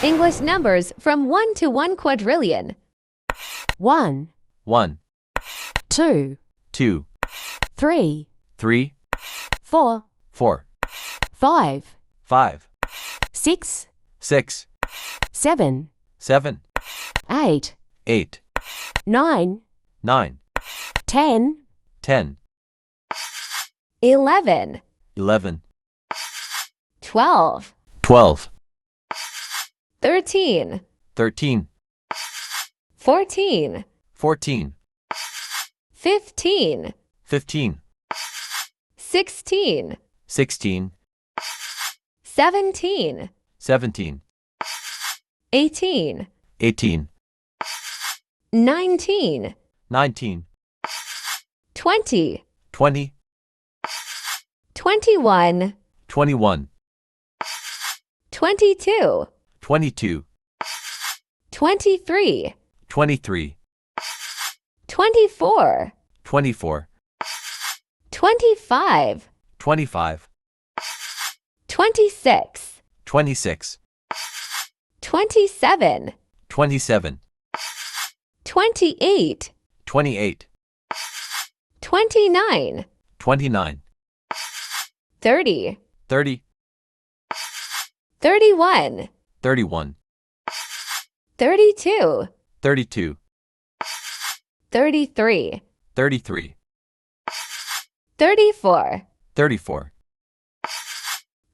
English numbers from 1 to 1 quadrillion. 1, 1, 2, 2, 3, 3, 4, 4, 5, 5, 6, 6, 7, 7, 8, 8, 9, 9, 10, 10, 11, 11, 12, 12, 13, 13, 14, 14, 15, 15, 16, 16, 17, 17, 18, 18, 19, 19, 20, 20, 21, 21, 22, 22, 23, 23, 24, 24, 25, 25, 26, 26, 27, 27, 28, 28, 29, 29, 30, 30, 31, 31, 32, 32, 33, 33, 34, 34,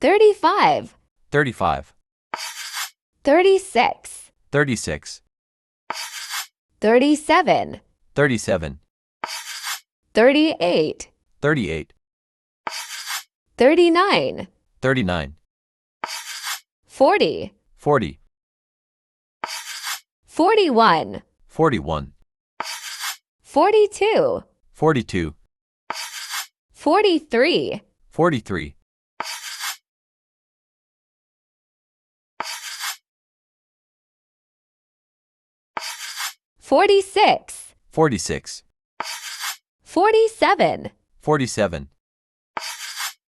35, 35, 36, 36, 37, 37, 38, 38, 39, 39, 40, 40, 41, 41, 42, 42, 43, 43, 46, 46, 47, 47,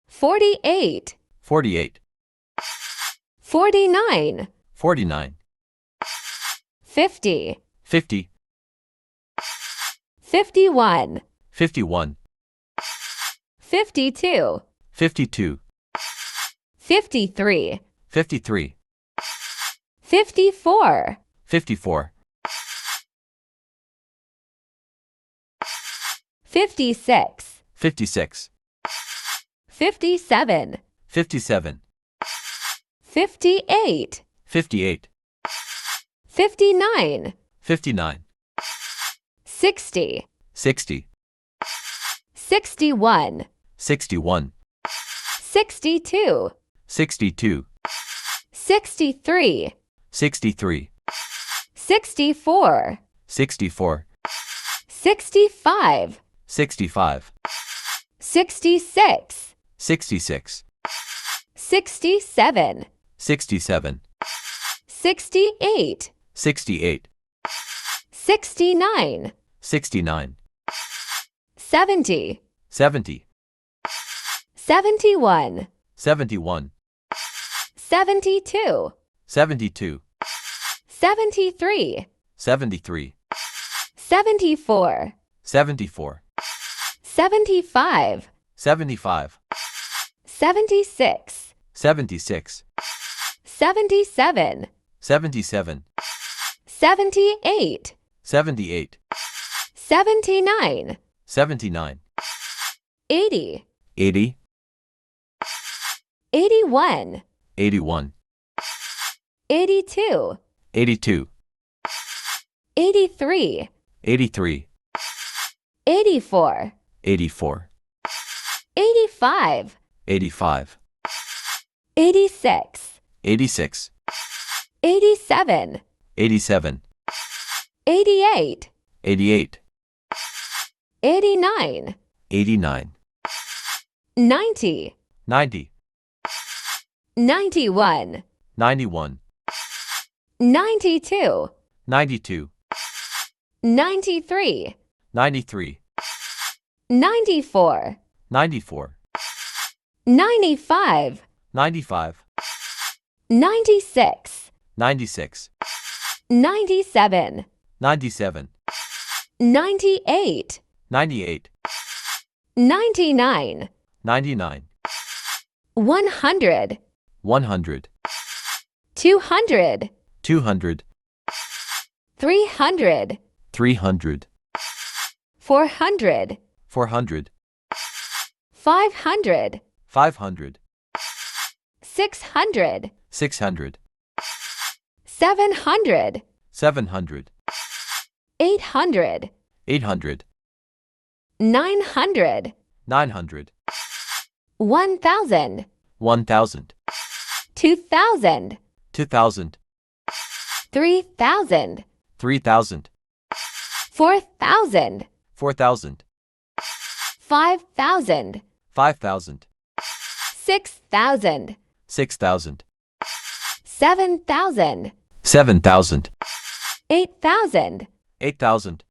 48, 48, 49, 49, 50, 50, 51, 51, 52, 52, 53, 53, 54, 54, 56, 56, 57, 57, 58, 58, 59, 59, 60, 60, 61, 61, 62, 62, 63, 63, 64, 64, 65, 65, 66, 66, 67, 67, 68, 68, 69, 69, 70, 70, 71, 71, 72, 72, 73, 73, 74, 74, 75, 75, 76, 76, 77, 77, 78, 78, 79, 79, 80, 80, 81, 81, 82, 82, 83, 83, 84, 84, 85, 85, 86, 86, 87, 87, 88, 88, 89, 89, 90, 90, 91, 91, 92, 92, 93, 93, 94, 94, 95, 95, 96, 96, 97, 97, 98, 98, 99, 99, 100, 100, 200, 200, 300, 300, 400, 400, 500, 500, 600, 600, 700, 700, 800, 800, 900, 900, 1,000, 1,000, 2,000, 2,000, 3,000, 3,000, 4,000, 4,000, 5,000, 5,000, 6,000, 6,000, 7,000, 7,000, 8,000, 8,000,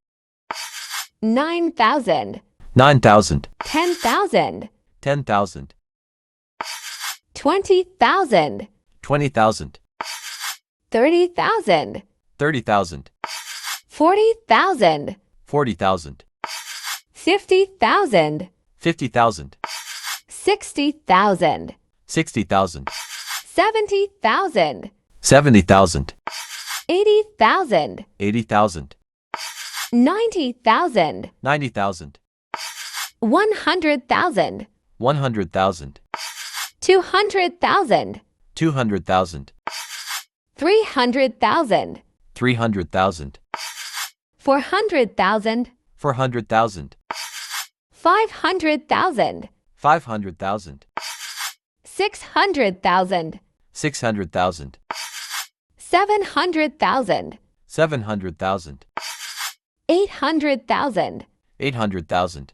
9,000, 9,000, 10,000, 10,000, 20,000, 20,000, 30,000, 30,000, 40,000, 40,000, 50,000, 50,000, 60,000, 60,000, 70,000, 70,000, 80,000, 80,000, 90,000, 90,000, 100,000, 100,000, 200,000, 200,000, 300,000, 300,000, 400,000, 400,000, 500,000, 500,000, 600,000, 600,000, 700,000, 700,000, 800,000, 800,000,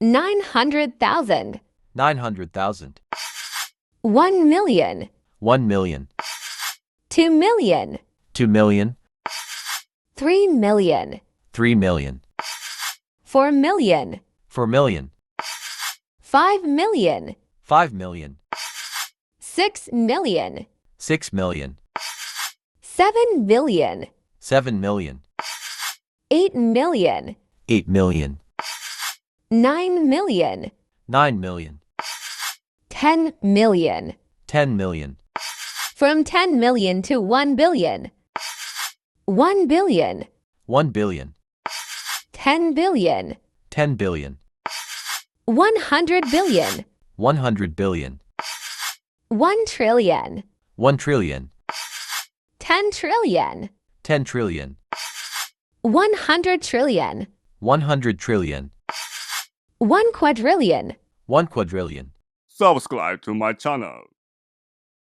900,000, 900,000, 1 million, 1 million, 2 million, 2 million, 3 million, 3 million, 4 million, 4 million, 5 million, 5 million, 6 million, 6 million, 7 billion, 7 million, 8 million, 8 million, 9 million, 9 million, 10 million. 10 million, From 10 million to 1 billion. 1 billion, 1 billion, 10 billion, 10 billion, 100 billion, 100 billion, 1 trillion, 1 trillion, 10 trillion, 10 trillion, 100 trillion, 100 trillion, 1 quadrillion. 1 quadrillion. Subscribe to my channel.